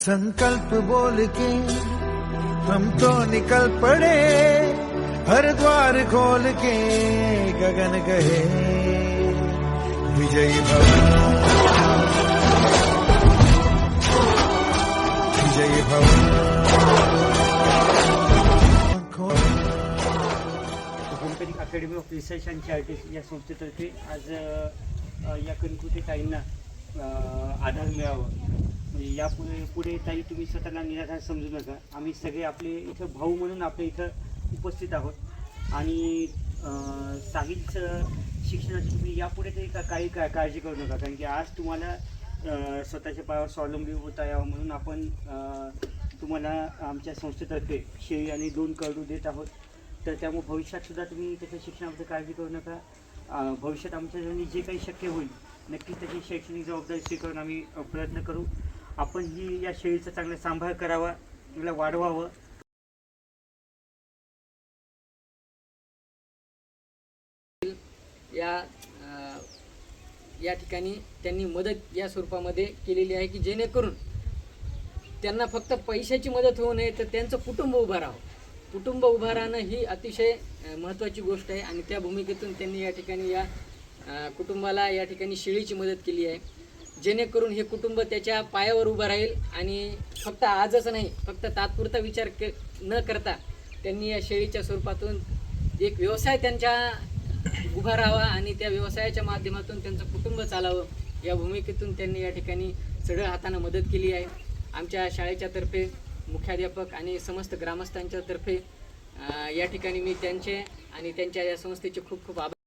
संकल्प बोल के हम तो निकल पड़े, हर द्वार खोल के गगन कहे विजयी भव, विजयी भव। Hometech academy of research and चॅरिटीज या संस्थेतर्फे आज या कणकुटे ताईंना आधार मिळावा, म्हणजे यापुढे ताई तुम्ही स्वतःला निराधार समजू नका। आम्ही सगळे आपले इथं भाऊ म्हणून आपल्या इथं उपस्थित आहोत आणि साहिलचं शिक्षणाची तुम्ही यापुढे तरी काही काळजी करू नका, कारण की आज तुम्हाला स्वतःच्या पायावर स्वावलंबी होता यावं म्हणून आपण तुम्हाला आमच्या संस्थेतर्फे शेळी आणि 2 करडू देत आहोत। तर त्यामुळे भविष्यातसुद्धा तुम्ही त्याच्या शिक्षणाबद्दल काळजी करू नका। भविष्यात आमच्याकडून जे काही शक्य होईल नक्कीच त्याची शैक्षणिक जबाबदारी स्वीकारून आम्ही प्रयत्न करू। आपण ही या शेळीचा चांगला सांभाळ करावा, तिला वाढवावं। या ठिकाणी त्यांनी मदत या स्वरूपामध्ये केलेली आहे की जेणेकरून त्यांना फक्त पैशाची मदत होऊ नये तर त्यांचं कुटुंब उभं राहावं। कुटुंब उभं राहणं ही अतिशय महत्त्वाची गोष्ट आहे आणि त्या भूमिकेतून त्यांनी या ठिकाणी या कुटुंबाला या ठिकाणी शेळीची मदत केली आहे, जेणेकरून हे कुटुंब त्याच्या पायावर उभं राहील आणि फक्त आजच नाही, फक्त तात्पुरता विचार न करता त्यांनी या शेळीच्या स्वरूपातून एक व्यवसाय त्यांच्या उभा राहावा आणि त्या व्यवसायाच्या माध्यमातून त्यांचं कुटुंब चालावं, या भूमिकेतून त्यांनी या ठिकाणी सढळ हाताने मदत केली आहे। आमच्या शाळेच्या तर्फे मुख्याध्यापक आणि समस्त ग्रामस्थांच्या तर्फे या ठिकाणी मी त्यांचे आणि त्यांच्या या संस्थेचे खूप खूप आभार